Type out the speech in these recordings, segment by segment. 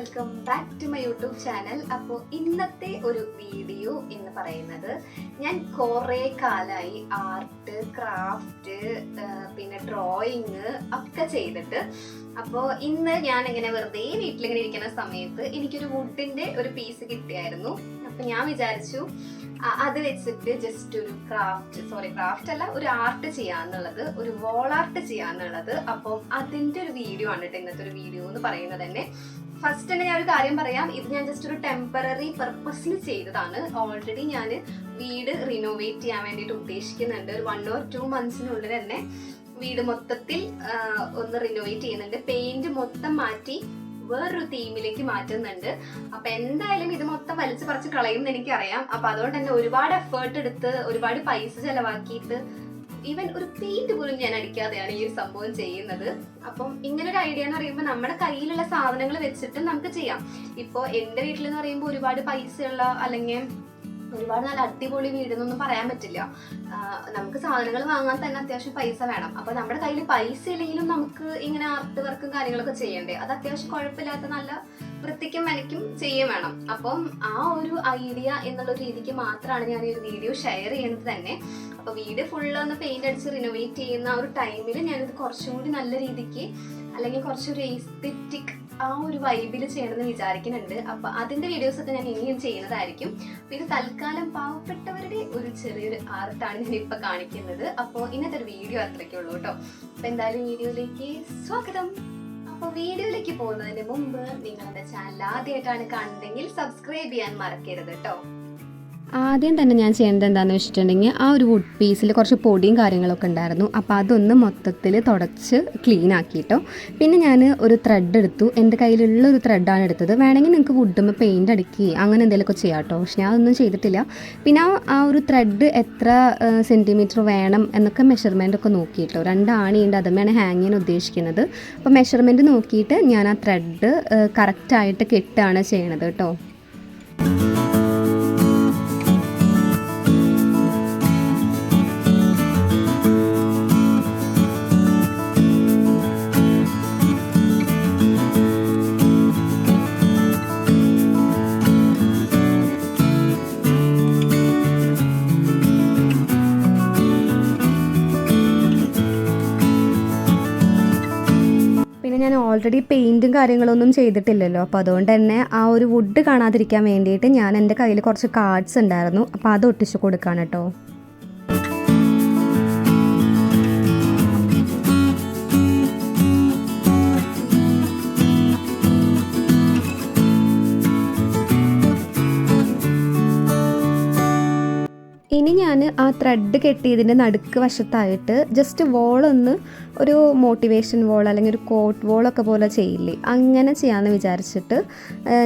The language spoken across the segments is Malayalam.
Welcome back to my YouTube channel. അപ്പോൾ ഇന്നത്തെ ഒരു വീഡിയോ എന്ന് പറയുന്നത്, ഞാൻ കുറേ കാലമായി ആർട്ട്, ക്രാഫ്റ്റ്, പിന്നെ ഡ്രോയിങ് ഒക്കെ ചെയ്തിട്ട്. അപ്പോൾ ഇന്ന് ഞാൻ ഇങ്ങനെ വെറുതെ വീട്ടിലിങ്ങനെ ഇരിക്കുന്ന സമയത്ത് എനിക്കൊരു വുഡിൻ്റെ ഒരു പീസ് കിട്ടിയായിരുന്നു. അപ്പം ഞാൻ വിചാരിച്ചു അത് വെച്ചിട്ട് ജസ്റ്റ് ഒരു ക്രാഫ്റ്റ് അല്ല, ഒരു ആർട്ട് ചെയ്യാന്നുള്ളത്, ഒരു വോൾ ആർട്ട് ചെയ്യാന്നുള്ളത്. അപ്പം അതിൻ്റെ ഒരു വീഡിയോ ആണ് കേട്ടോ ഇന്നത്തെ ഒരു വീഡിയോ എന്ന് പറയുന്നത് തന്നെ. ഫസ്റ്റ് തന്നെ ഞാൻ ഒരു കാര്യം പറയാം, ഇത് ഞാൻ ജസ്റ്റ് ഒരു ടെമ്പററി പർപ്പസിൽ ചെയ്തതാണ്. ഓൾറെഡി ഞാൻ വീട് റിനോവേറ്റ് ചെയ്യാൻ വേണ്ടിയിട്ട് ഉദ്ദേശിക്കുന്നുണ്ട്. ഒരു 1 or 2 monthsനുള്ളിൽ തന്നെ വീട് മൊത്തത്തിൽ ഒന്ന് റിനോവേറ്റ് ചെയ്യുന്നുണ്ട്. പെയിന്റ് മൊത്തം മാറ്റി വേറൊരു തീമിലേക്ക് മാറ്റുന്നുണ്ട്. അപ്പൊ എന്തായാലും ഇത് മൊത്തം വലിച്ചു പറിച്ച് കളയുമെന്ന് എനിക്കറിയാം. അപ്പൊ അതുകൊണ്ട് തന്നെ ഒരുപാട് എഫേർട്ട് എടുത്ത് ഒരുപാട് പൈസ ചെലവാക്കിയിട്ട് ഈവൻ ഒരു പെയിന്റ് പോലും ഞാൻ അടിക്കാതെയാണ് ഈ ഒരു സംഭവം ചെയ്യുന്നത്. അപ്പം ഇങ്ങനൊരു ഐഡിയ എന്ന് പറയുമ്പോൾ നമ്മുടെ കയ്യിലുള്ള സാധനങ്ങൾ വെച്ചിട്ട് നമുക്ക് ചെയ്യാം. ഇപ്പോൾ എൻ്റെ വീട്ടിലെന്ന് പറയുമ്പോൾ ഒരുപാട് പൈസയുള്ള അല്ലെങ്കിൽ ഒരുപാട് നല്ല അടിപൊളി വീടെന്നൊന്നും പറയാൻ പറ്റില്ല. നമുക്ക് സാധനങ്ങൾ വാങ്ങാൻ തന്നെ അത്യാവശ്യം പൈസ വേണം. അപ്പൊ നമ്മുടെ കയ്യിൽ പൈസ ഇല്ലെങ്കിലും നമുക്ക് ഇങ്ങനെ ആർട്ട് വർക്കും കാര്യങ്ങളൊക്കെ ചെയ്യണ്ടേ, അത് അത്യാവശ്യം കുഴപ്പമില്ലാത്ത നല്ല വൃത്തിക്കും മെനക്കും ചെയ്യും വേണം. അപ്പം ആ ഒരു ഐഡിയ എന്നുള്ള രീതിക്ക് മാത്രമാണ് ഞാൻ ഈ ഒരു വീഡിയോ ഷെയർ ചെയ്യുന്നത് തന്നെ. അപ്പൊ വീട് ഫുള്ള് ഒന്ന് പെയിന്റ് അടിച്ച് റിനോവേറ്റ് ചെയ്യുന്ന ആ ഒരു ടൈമിൽ ഞാനിത് കുറച്ചും കൂടി നല്ല രീതിക്ക് അല്ലെങ്കിൽ കുറച്ചൊരു എസ്തെറ്റിക് ആ ഒരു വൈബിൽ ചെയ്യണമെന്ന് വിചാരിക്കുന്നുണ്ട്. അപ്പൊ അതിന്റെ വീഡിയോസ് ഒക്കെ ഞാൻ ഇനിയും ചെയ്യുന്നതായിരിക്കും. അപ്പൊ ഇത് തൽക്കാലം പാവപ്പെട്ടവരുടെ ഒരു ചെറിയൊരു ആർട്ടാണ് ഞാൻ ഇപ്പൊ കാണിക്കുന്നത്. അപ്പോൾ ഇന്നത്തെ ഒരു വീഡിയോ അത്രയ്ക്കുള്ളൂ കേട്ടോ. അപ്പൊ എന്തായാലും വീഡിയോയിലേക്ക് സ്വാഗതം. അപ്പോൾ വീഡിയോയിലേക്ക് പോകുന്നതിന് മുമ്പ് നിങ്ങൾ എൻ്റെ ചാനൽ ആദ്യമായിട്ടാണ് കാണുന്നതെങ്കിൽ സബ്സ്ക്രൈബ് ചെയ്യാൻ മറക്കരുത് കേട്ടോ. ആദ്യം തന്നെ ഞാൻ ചെയ്യേണ്ടത് എന്താണെന്ന് വെച്ചിട്ടുണ്ടെങ്കിൽ, ആ ഒരു വുഡ് പീസിൽ കുറച്ച് പൊടിയും കാര്യങ്ങളൊക്കെ ഉണ്ടായിരുന്നു. അപ്പോൾ അതൊന്ന് മൊത്തത്തിൽ തുടച്ച് ക്ലീൻ ആക്കിയിട്ടോ. പിന്നെ ഞാൻ ഒരു ത്രെഡ് എടുത്തു. എൻ്റെ കയ്യിലുള്ള ഒരു ത്രെഡാണ് എടുത്തത്. വേണമെങ്കിൽ നിങ്ങൾക്ക് വുഡുമ്പോൾ പെയിൻറ്റ് അടിക്കുകയും അങ്ങനെ എന്തെങ്കിലുമൊക്കെ ചെയ്യാം കേട്ടോ. പക്ഷെ ഞാൻ അതൊന്നും ചെയ്തിട്ടില്ല. പിന്നെ ആ ഒരു ത്രെഡ് എത്ര സെൻറ്റിമീറ്റർ വേണം എന്നൊക്കെ മെഷർമെൻ്റ് ഒക്കെ നോക്കിയിട്ടോ. 2 ആണിയുണ്ട്, അതുമാണ് ഹാങ് ചെയ്യാൻ ഉദ്ദേശിക്കുന്നത്. അപ്പോൾ മെഷർമെൻറ്റ് നോക്കിയിട്ട് ഞാൻ ആ ത്രെഡ് കറക്റ്റായിട്ട് കെട്ടുകയാണ് ചെയ്യണത് കേട്ടോ. ഞാൻ ഓൾറെഡി പെയിൻറ്റും കാര്യങ്ങളൊന്നും ചെയ്തിട്ടില്ലല്ലോ. അപ്പോൾ അതുകൊണ്ട് തന്നെ ആ ഒരു വുഡ് കാണാതിരിക്കാൻ വേണ്ടിയിട്ട് ഞാൻ എൻ്റെ കയ്യിൽ കുറച്ച് കാർഡ്സ് ഉണ്ടായിരുന്നു. അപ്പോൾ അത് ഒട്ടിച്ച് കൊടുക്കുകയാണ് കേട്ടോ. ഇനി ഞാൻ ആ ത്രെഡ് കെട്ടിയതിൻ്റെ നടുക്ക് വശത്തായിട്ട് ജസ്റ്റ് വോളൊന്ന് ഒരു മോട്ടിവേഷൻ വോൾ അല്ലെങ്കിൽ ഒരു കോട്ട് വോളൊക്കെ പോലെ ചെയ്യില്ലേ, അങ്ങനെ ചെയ്യാമെന്ന് വിചാരിച്ചിട്ട്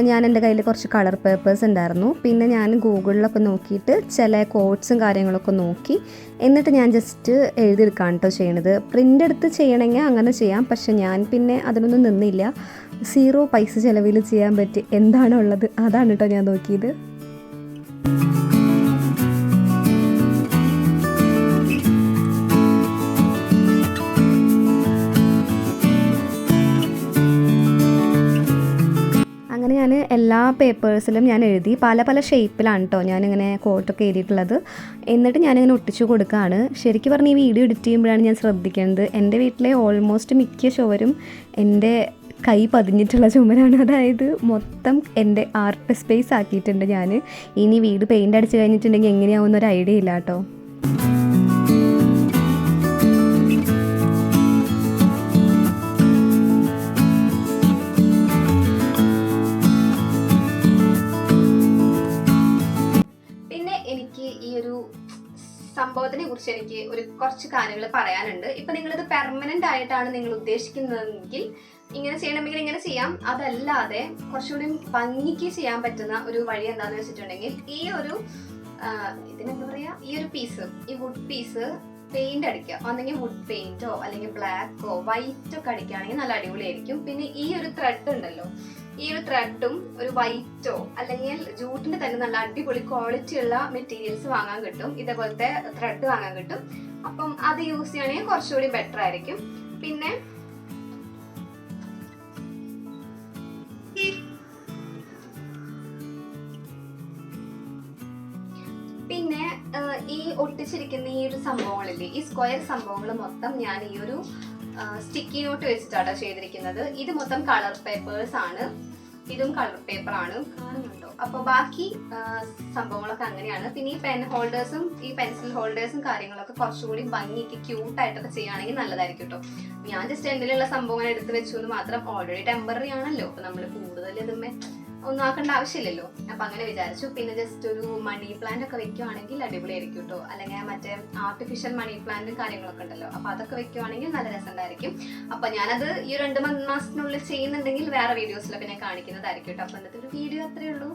ഞാൻ എൻ്റെ കയ്യിൽ കുറച്ച് കളർ പേപ്പേഴ്സ് ഉണ്ടായിരുന്നു. പിന്നെ ഞാൻ ഗൂഗിളിലൊക്കെ നോക്കിയിട്ട് ചില കോട്ട്സും കാര്യങ്ങളൊക്കെ നോക്കി എന്നിട്ട് ഞാൻ ജസ്റ്റ് എഴുതിയെടുക്കുകയാണ് കേട്ടോ ചെയ്യണത്. പ്രിൻ്റ് എടുത്ത് ചെയ്യണമെങ്കിൽ അങ്ങനെ ചെയ്യാം. പക്ഷെ ഞാൻ പിന്നെ അതിനൊന്നും നിന്നില്ല. 0 പൈസ ചിലവിൽ ചെയ്യാൻ പറ്റി എന്താണോ ഉള്ളത് അതാണ് കേട്ടോ ഞാൻ നോക്കിയത്. അങ്ങനെ ഞാൻ എല്ലാ പേപ്പേഴ്സിലും ഞാൻ എഴുതി പല ഷേപ്പിലാണ് കേട്ടോ ഞാനിങ്ങനെ കോട്ടൊക്കെ എഴുതിയിട്ടുള്ളത്. എന്നിട്ട് ഞാനിങ്ങനെ ഒട്ടിച്ചു കൊടുക്കുകയാണ്. ശരിക്കും പറഞ്ഞ് ഈ വീഡിയോ എഡിറ്റ് ചെയ്യുമ്പോഴാണ് ഞാൻ ശ്രദ്ധിക്കുന്നത്, എൻ്റെ വീട്ടിലെ ഓൾമോസ്റ്റ് മിക്ക ചുവരും എൻ്റെ കൈ പതിഞ്ഞിട്ടുള്ള ചുമരാണ്. അതായത് മൊത്തം എൻ്റെ ആർട്ട് സ്പേസ് ആക്കിയിട്ടുണ്ട് ഞാൻ. ഇനി വീട് പെയിൻ്റ് അടിച്ച് കഴിഞ്ഞിട്ടുണ്ടെങ്കിൽ എങ്ങനെയാവുന്നൊരു ഐഡിയ ഇല്ല കേട്ടോ. സംഭവത്തിനെ കുറിച്ച് എനിക്ക് കുറച്ച് കാര്യങ്ങൾ പറയാനുണ്ട്. ഇപ്പൊ നിങ്ങളിത് പെർമനന്റ് ആയിട്ടാണ് നിങ്ങൾ ഉദ്ദേശിക്കുന്നതെങ്കിൽ ഇങ്ങനെ ചെയ്യണമെങ്കിൽ ഇങ്ങനെ ചെയ്യാം. അതല്ലാതെ കുറച്ചുകൂടി ഭംഗിക്ക് ചെയ്യാൻ പറ്റുന്ന ഒരു വഴി എന്താണെന്ന് വെച്ചിട്ടുണ്ടെങ്കിൽ, ഈ ഒരു ഇതിനെന്താ പറയാ, ഈ ഒരു പീസ്, ഈ വുഡ് പീസ് പെയിന്റ് അടിക്കുക. ഒന്നെങ്കിൽ വുഡ് പെയിന്റോ അല്ലെങ്കിൽ ബ്ലാക്കോ വൈറ്റോ ഒക്കെ അടിക്കുകയാണെങ്കിൽ നല്ല അടിപൊളിയായിരിക്കും. പിന്നെ ഈ ഒരു ത്രെഡ് ഉണ്ടല്ലോ, ഈ ഒരു ത്രെഡും ഒരു വൈറ്റോ അല്ലെങ്കിൽ ജൂട്ടിന്റെ തന്നെ നല്ല അടിപൊളി ക്വാളിറ്റി ഉള്ള മെറ്റീരിയൽസ് വാങ്ങാൻ കിട്ടും. ഇതേപോലത്തെ ത്രെഡ് വാങ്ങാൻ കിട്ടും. അപ്പം അത് യൂസ് ചെയ്യണമെങ്കിൽ കുറച്ചുകൂടി ബെറ്റർ ആയിരിക്കും. പിന്നെ ഈ ഒട്ടിച്ചിരിക്കുന്ന ഈ ഒരു സംഭവങ്ങളില്ലേ, ഈ സ്ക്വയർ സംഭവങ്ങൾ മൊത്തം ഞാൻ ഈ ഒരു സ്റ്റിക്കി നോട്ട് വെച്ചിട്ടാണ് ചെയ്തിരിക്കുന്നത്. ഇത് മൊത്തം കളർ പേപ്പേഴ്സ് ആണ്, ഇതും കളർ പേപ്പർ ആണ്, കാണുന്നുണ്ടോ? അപ്പൊ ബാക്കി സംഭവങ്ങളൊക്കെ അങ്ങനെയാണ്. പിന്നെ ഈ പെൻ ഹോൾഡേഴ്സും ഈ പെൻസിൽ ഹോൾഡേഴ്സും കാര്യങ്ങളൊക്കെ കുറച്ചുകൂടി ഭംഗിക്ക് ക്യൂട്ടായിട്ടൊക്കെ ചെയ്യുകയാണെങ്കിൽ നല്ലതായിരിക്കും കേട്ടോ. ഞാൻ ജസ്റ്റ് എന്തെങ്കിലുള്ള സംഭവങ്ങൾ എടുത്ത് വെച്ചു എന്ന് മാത്രം. ഓൾറെഡി ടെമ്പററി ആണല്ലോ, അപ്പൊ നമ്മൾ കൂടുതൽ ഇതുമേ ഒന്നും ആക്കേണ്ട ആവശ്യമില്ലല്ലോ. അപ്പൊ അങ്ങനെ വിചാരിച്ചു. പിന്നെ ജസ്റ്റ് ഒരു മണി പ്ലാന്റ് ഒക്കെ വെക്കുവാണെങ്കിൽ അടിപൊളിയായിരിക്കും കേട്ടോ. അല്ലെങ്കിൽ മറ്റേ ആർട്ടിഫിഷ്യൽ മണി പ്ലാന്റും കാര്യങ്ങളൊക്കെ ഉണ്ടല്ലോ, അപ്പൊ അതൊക്കെ വെക്കുവാണെങ്കിൽ നല്ല രസമുണ്ടായിരിക്കും. അപ്പൊ ഞാനത് ഈ 2 മാസത്തിനുള്ളിൽ ചെയ്യുന്നുണ്ടെങ്കിൽ വേറെ വീഡിയോസിലൊക്കെ ഞാൻ കാണിക്കുന്നതായിരിക്കും കേട്ടോ. അപ്പൊ ഇന്നത്തെ ഒരു വീഡിയോ അത്രയേ ഉള്ളൂ.